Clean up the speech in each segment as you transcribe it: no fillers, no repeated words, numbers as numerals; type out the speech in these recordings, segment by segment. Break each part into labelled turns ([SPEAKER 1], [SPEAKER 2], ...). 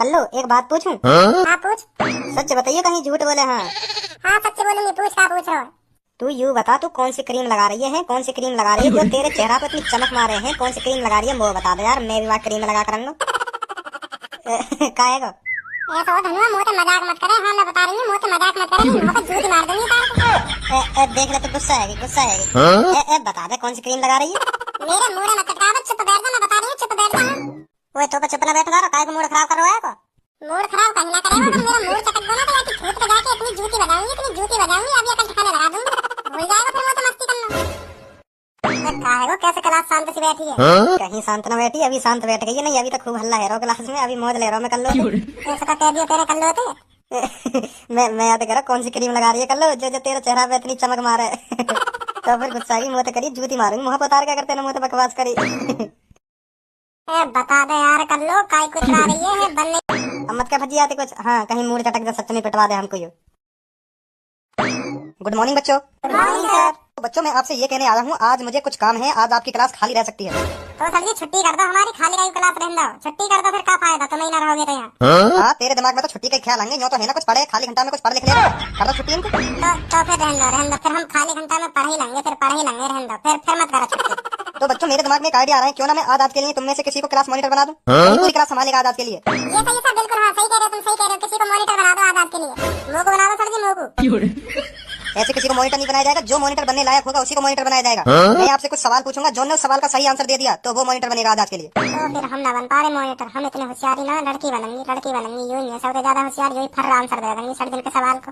[SPEAKER 1] कल्लू एक बात पूछूं?
[SPEAKER 2] हाँ पूछ।
[SPEAKER 1] सच बताइए, कहीं झूठ बोले? हाँ
[SPEAKER 2] हाँ सच बोलूंगी, पूछ क्या पूछ रहा हो।
[SPEAKER 1] तू यूँ बता, तू कौन सी क्रीम लगा रही है? कौन सी क्रीम लगा रही है जो तेरे चेहरा पे इतनी चमक मारे हैं? कौन सी क्रीम लगा रही है वो बता दे यार, मैं भी वहाँ क्रीम लगा कर आऊंगा। काहेगा?
[SPEAKER 2] ऐसा हो धनुआ, मुँह से मजाक मत करे। हाँ मैं बता रही हूँ, मुँह से मजाक मत करे, मुँह पे जूती मार दूंगी तार को।
[SPEAKER 1] देख ले तो गुस्सा है, गुस्सा है। बता दे कौन सी क्रीम लगा रही है?
[SPEAKER 2] मेरे मुँह में मत चटका, चुप बैठ जा, मैं बता रही हूँ, चुप बैठ जा।
[SPEAKER 1] वो तो चुप ना बैठ, काय को मूड खराब कर रहा है को?
[SPEAKER 2] मूड खराब कहीं ना करेगा, तो मेरा मूड चटक दो ना, तो यार छूट पे जाके इतनी जूती बजाऊंगी, अभी अकल ठिकाने लगा दूंगी। भूल जाएगा फिर वो तो मस्ती करना। काहे को कैसे क्लास शांत से बैठी है?
[SPEAKER 1] कहीं शांत ना बैठी, अभी शांत बैठ गई है। नहीं अभी तो खूब हल्ला है रो क्लास में, अभी मौज ले रहा हूँ मैं। कल्लो
[SPEAKER 2] ऐसा कह दिया तेरे कल्लो थे।
[SPEAKER 1] मैं याद कह रहा कौन सी क्रीम लगा रही है कल्लो जो जो तेरे चेहरा पे इतनी चमक मारे। तो फिर गुस्सा की मुँह तो करी, जूती मारूंगी मुँह पर उतार क्या करते ना, मुँह तो बकवास करी।
[SPEAKER 2] बता दे यार कल्लो, काय कुछ ला रही है बनने।
[SPEAKER 1] अम्मत क्या भजी आती कुछ? हाँ कहीं मूड चटक जा, सच में पिटवा दे हमको यो। गुड मॉर्निंग बच्चों।
[SPEAKER 2] Good morning sir.
[SPEAKER 1] तो बच्चों मैं आपसे ये कहने आया हूँ, आज मुझे कुछ काम है, आज आपकी क्लास खाली रह सकती है।
[SPEAKER 2] तो सर जी छुट्टी कर दो, हमारी खाली रही क्लास रहने दो। छुट्टी कर दो, फिर क्या फायदा, तुम ही ना रहोगे तो यहाँ।
[SPEAKER 1] हाँ तेरे दिमाग में तो छुट्टी का ख्याल आएंगे, यो तो है ना कुछ पढ़े, खाली घंटा में कुछ पढ़ लिख लेगा, कर दो छुट्टी इनको।
[SPEAKER 2] तो फिर रहने दो, फिर हम खाली घंटा में पढ़ ही लेंगे, रहने दो, फिर मत करो छुट्टी।
[SPEAKER 1] तो बच्चों मेरे दिमाग में एक आइडिया आ रहा है, क्यों ना मैं आज के लिए तुम में से किसी को क्लास मॉनिटर बना दूं? पूरी क्लास संभालेगा आज के लिए।
[SPEAKER 2] ये सही सर, बिल्कुल हाँ सही कह रहे हो, तुम सही कह रहे हो। किसी को मॉनिटर बना दो आज के लिए। मोको बना दो सर जी, मोको।
[SPEAKER 1] ऐसे किसी को मॉनिटर नहीं बनाया जाएगा, जो मॉनिटर बनने लायक होगा उसी को मॉनिटर बनाया जाएगा। मैं आपसे कुछ सवाल पूछूंगा, जो ने उस सवाल का सही आंसर दे दिया तो वो मॉनिटर बनेगा आज के लिए।
[SPEAKER 2] तो फिर हम ना बन पा रहे मॉनिटर, हम इतने होशियारी ना, लड़की बनूंगी। यूं ही है, सबसे ज्यादा होशियार यही फर्रा आंसर दे देंगे सर दिल के सवाल को।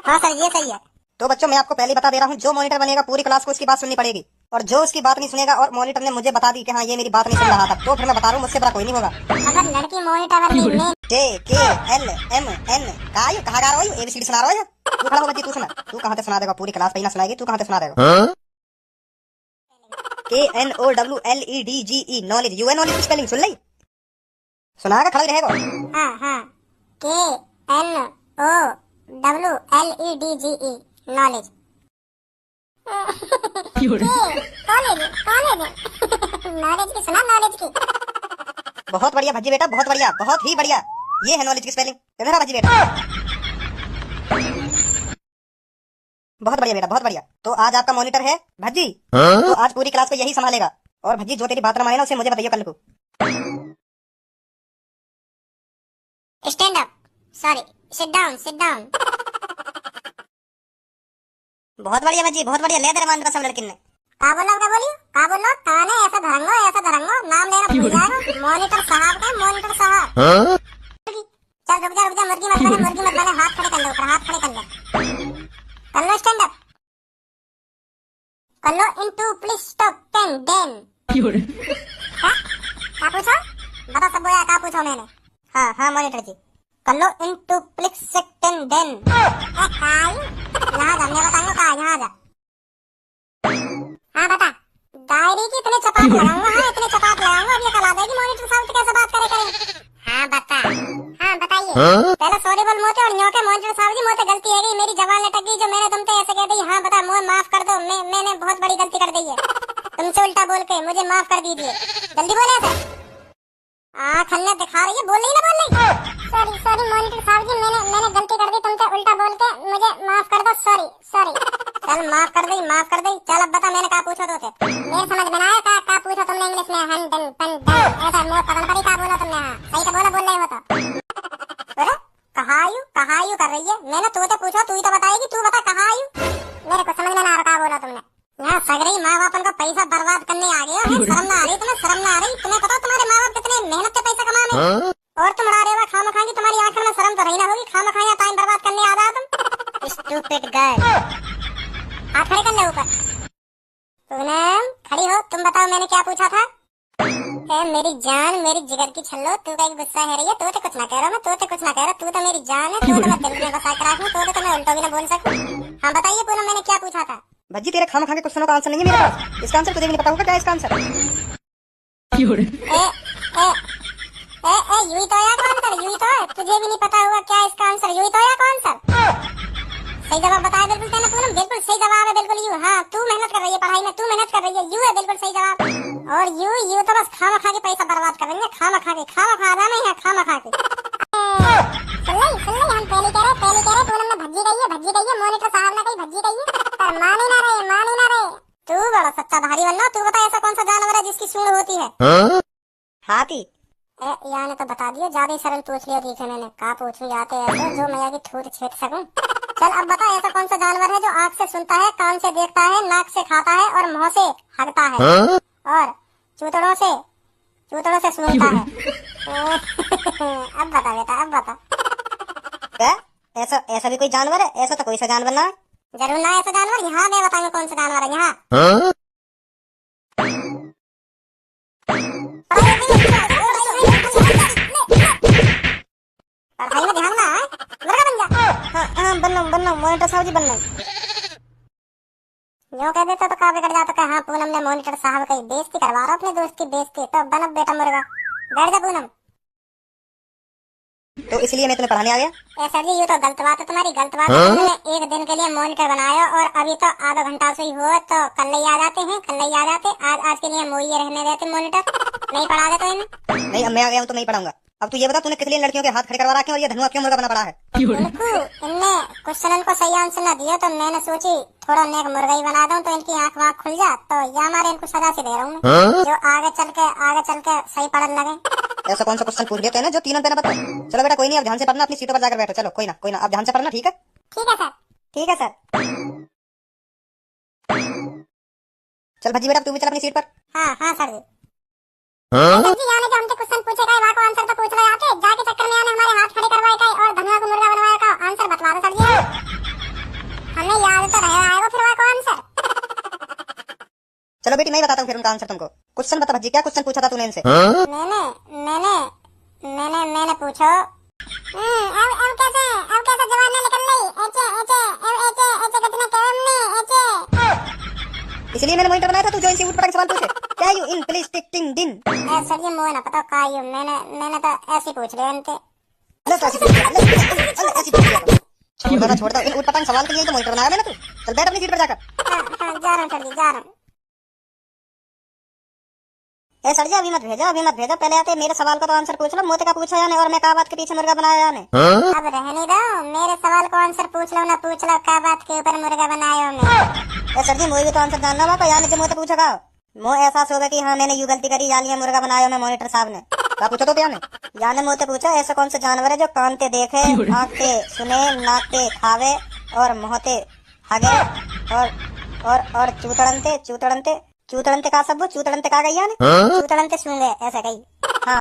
[SPEAKER 1] हाँ सर ये सही है। तो बच्चों मैं आपको पहले बता दे रहा हूँ, जो मॉनिटर बनेगा पूरी क्लास को उसकी बात सुननी पड़ेगी, और जो उसकी बात नहीं सुनेगा और मॉनिटर ने मुझे बता दी कि हाँ ये मेरी बात नहीं सुन रहा था, तो फिर मैं बता रहा हूँ मुझसे बड़ा कोई नहीं होगा।
[SPEAKER 2] अगर लड़की मॉनिटर बन गई,
[SPEAKER 1] JKLMN कहाँ गा रहा हो? ABCD सुना रहा हो? तू खड़ा हो बच्ची, तू सुना। तू कहाँ से सुना देगा? पूरी क्लास पे ना सुनाएगी, तू कहाँ से सुना देगा? KNOWLEDGE नॉलेज, UN नॉलेज की स्पेलिंग सुन ली? सुनाएगा खड़ा ही रहेगा।
[SPEAKER 2] हाँ हाँ, KNOWLEDGE नॉलेज। नॉलेज की सुना, नॉलेज की।
[SPEAKER 1] बहुत बढ़िया भज्जी बेटा, बहुत बढ़िया, बहुत ही बढ़िया। ये है नॉलेज की स्पेलिंग। इधर आ भज्जी बेटा। बहुत बढ़िया बेटा, बहुत बढ़िया। तो आज आपका मॉनिटर है भज्जी। तो आज पूरी क्लास को यही संभालेगा। और भज्जी जो तेरी बात न माने ना, उसे मुझे बताइए कल को।
[SPEAKER 2] Stand up, sorry sit down, sit down.
[SPEAKER 1] बहुत बढ़िया भज्जी, बहुत बढ़िया। ले दे मान सब लड़किन ने।
[SPEAKER 2] का बोलो, काने ऐसा धरंगो, नाम लेना भूल जाएगा। मॉनिटर साहब का, मॉनिटर साहब। चल रुक जा, मुर्गी मत बने, हाथ खड़े कर लो ऊपर, हाथ खड़े कर लो। कर लो स्टैंड अप, कर लो। Into please stop 10 then. क्या पूछो? बता सब बोला, क्या पूछो मैंने?
[SPEAKER 1] हाँ मॉनिटर जी।
[SPEAKER 2] कर लो इनटू प्लीज सेक 10 देन। यहाँ जा, मैं बताऊंगा कहाँ, यहाँ जा। हाँ बता। डायरी की इतने चपाट लगाऊंगा, इतने चपाट लगाऊंगा, अब ये कल आ जाएगी मॉनिटर साहब से कैसे बात करे। हाँ बता, हाँ बताइए। पहले सॉरी बोल मोते, और न्योके मॉनिटर साहब जी मोते गलती है गई, मेरी जबान लटक गई, जो मैंने तुमसे ऐसे कह दी। हाँ बता, मुझे माफ कर दो, मैंने बहुत बड़ी गलती कर दी है। तुमसे उल्टा बोल के मुझे माफ कर दीजिए। जल्दी बोले ऐसे। खन्ने दिखा रही है, बोल रही ना। सॉरी मॉनिटर साहब जी, मैंने गलती कर दी, तुमसे उल्टा बोल के मुझे माफ कर दो। सॉरी। चल माफ कर दी। चल अब बता, मैंने क्या पूछा तो थे? मेरे समझ में आया क्या पूछा तुमने इंग्लिश में? हैंडल पेन ऐसा मोर पकड़ पड़ी, क्या बोला तुमने? हाँ सही तो बोल रही हो तो। अरे कहाँ यू कर रही है? मैंने तुझे पूछा, तू ही तो बताएगी, तू बता कहाँ यू। मेरे को समझ में ना आ रहा क्या बोला तुमने। यहाँ सगरी माँ बापन का पैसा बर्बाद करने आ गए हो। शर्म ना आ रही तुम्हें? शर्म ना आ रही? तुम्हें पता तुम्हारे माँ बाप कितने मेहनत से पैसा कमाने, और तुम उड़ा रहे हो खामखा की। तुम्हारी आंखों में शर्म तो रही ना होगी, खामखा यहाँ टाइम बर्बाद करने आ रहा तुम। Stupid girl. हाथ खड़े कर ले ऊपर। पूनम खड़ी हो, तुम बताओ मैंने क्या पूछा था? मेरी जान, मेरी जिगर की छल्लो, तू का गुस्सा है रही है? तो कुछ ना कह रहा मैं, तो कुछ ना कह रहा। तू तो मेरी जान है, तू तो मैं दिल में बसा के रखूं, तो मैं उल्टा भी ना बोल सकूं। हाँ बताइए पूनम, मैंने क्या पूछा था?
[SPEAKER 1] भज्जी तेरे खाम खा के क्वेश्चनों का आंसर नहीं है मेरे पास। इसका आंसर तुझे भी नहीं पता होगा। क्या है इसका आंसर?
[SPEAKER 2] यूं ही तो या कौन सर? यूं ही तो है, तुझे भी नहीं पता होगा क्या इसका आंसर? यूं ही तो या कौन सर? सही जवाब बताया बिल्कुल तेने पूनम, बिल्कुल सही जवाब है, बिल्कुल यू। हाँ तू मेहनत कर रही है पढ़ाई में, तू मेहनत कर रही है, यू है बिल्कुल सही जवाब। और यू तो बस खामा खा के पैसा बर्बाद कर रही है, खामा खा के, खामा खा नहीं है, खामा खा के। पहले कह रहे पूनम में भज्जी गई है मॉनिटर साहब ने कही भज्जी गई है, पर मान ही ना रहे। तू बड़ा सच्चा भारी बनना। तू बता ऐसा कौन सा जानवर है जिसकी सूंड होती है?
[SPEAKER 1] हाथी।
[SPEAKER 2] यहाँ ने तो बता दिया, ज्यादा ही सरल पूछ लिया थी मैंने। कहा पूछू जाते ऐसे जो मैं की ठूट छेद सकूं। चल अब बता ऐसा कौन सा जानवर है जो आँख से सुनता है, कान से देखता है, नाक से खाता है और मुंह से हगता है और चूतड़ों से सूंघता है। अब बता बेटा, अब बता।
[SPEAKER 1] क्या ऐसा भी कोई जानवर है? ऐसा तो कोई सा जानवर ना है।
[SPEAKER 2] जरूर ना ऐसा जानवर। यहाँ मैं बताऊंगा कौन सा जानवर है। यहाँ पढ़ाई में ध्यान ना है, मुर्गा बन जा।
[SPEAKER 1] हाँ बनना मॉनिटर साहब जी बनना।
[SPEAKER 2] यूँ कह देता तो कहा बिगड़ जाता कि हाँ पूनम ने मॉनिटर साहब की बेइज्जती करवा रहा अपने दोस्त की बेइज्जती। तो बन अब बेटा मुर्गा, बैठ जा पूनम।
[SPEAKER 1] तो इसलिए मैं तुम्हें पढ़ाने आ गया।
[SPEAKER 2] सर जी ये तो गलत बात है तुम्हारी, गलत बात है। तुमने एक दिन के लिए मॉनिटर बनाया और अभी तो आधा घंटा से ही हुआ, तो कल ही आ जाते। आज के लिए मोई रहने देते मॉनिटर, नहीं पढ़ा दे तो इन्हें।
[SPEAKER 1] नहीं अब मैं आ गया हूँ तो नहीं पढ़ाऊंगा। अब तू ये बता तूने किस लिए लड़कियों के हाथ खड़े करवा रखे और ये धनुआ क्यों मुर्गा बना पड़ा है?
[SPEAKER 2] इनने क्वेश्चन को सही आंसर न दिया तो मैंने सोची थोड़ा नेक मुर्गा ही बना दूं तो इनकी आंख वाँख खुल जा। तो ये हमारे इनको सजा से दे रहा हूँ मैं, जो आगे चल के सही पढ़ने लगे।
[SPEAKER 1] ऐसा कौन सा क्वेश्चन पूछ दिया ना जो तीनों पे ना पता? चलो बेटा कोई नहीं, अब ध्यान से पढ़ना, अपनी सीटों पर जाकर बैठो। चलो कोई ना अब ध्यान से पढ़ना। ठीक है
[SPEAKER 2] सर।
[SPEAKER 1] चल भज्जी बेटा तू भी चल अपनी सीट पर।
[SPEAKER 2] हाँ सर जी। सर जी यानी जो हमसे क्वेश्चन पूछेगा वहाँ को आंसर तो पूछ रहे आके जाके चक्कर में आने हमारे हाथ खड़े करवाए का और धनुआ को मुर्गा बनवाया का आंसर बतवा दो सर जी। हमें याद तो रहे आएगा फिर वहाँ को आंसर।
[SPEAKER 1] चलो बेटी मैं बताता हूँ फिर उनका आंसर तुमको। क्वेश्चन बता भज्जी, क्या क्वेश्चन पूछा था तूने इनसे?
[SPEAKER 2] मैंने पूछो अब कैसे जवान निकल रही एचे कितने काम ने
[SPEAKER 1] इसलिए मैंने मॉनिटर बनाया था। तू जो इनसे उठ-पटांग सवाल पूछे। क्या यू इन प्लीज टिक दिन?
[SPEAKER 2] सर जी मुझे ना पता का यू, मैंने तो ऐसे पूछ लिया इनसे।
[SPEAKER 1] छोड़ दो इन उठ-पटांग सवाल के लिए तो मॉनिटर बनाया मैंने। तू चल बैठ अपनी सीट पर जाकर।
[SPEAKER 2] हाँ जा रहा हूँ सर जी, जा रहा हूँ।
[SPEAKER 1] सर जी अभी मत भेजो, पहले आते मेरे सवाल का तो आंसर पूछ लो। मोते का पूछा याने और मैं का बात के पीछे मुर्गा बनाया याने।
[SPEAKER 2] अब रहने दो, मेरे सवाल को आंसर पूछ लो ना पूछ लो, का बात के ऊपर मुर्गा बनाया मैं।
[SPEAKER 1] सर जी मुझे भी तो आंसर जानना होगा यानी जो मोते पूछा का मो एहसास होगा कि हाँ मैंने यू गलती करी यानी मुर्गा बनाया मैं मॉनिटर साहब ने। क्या पूछो तो याने? याने मोते पूछा ऐसा कौन सा जानवर है जो कान ते देखे, आँख ते सुने, नाक ते खावे और मुँह ते हगे और चूतड़नते का सब चूतड़नते का गई यानी चूतड़नते सूंघे ऐसा कही।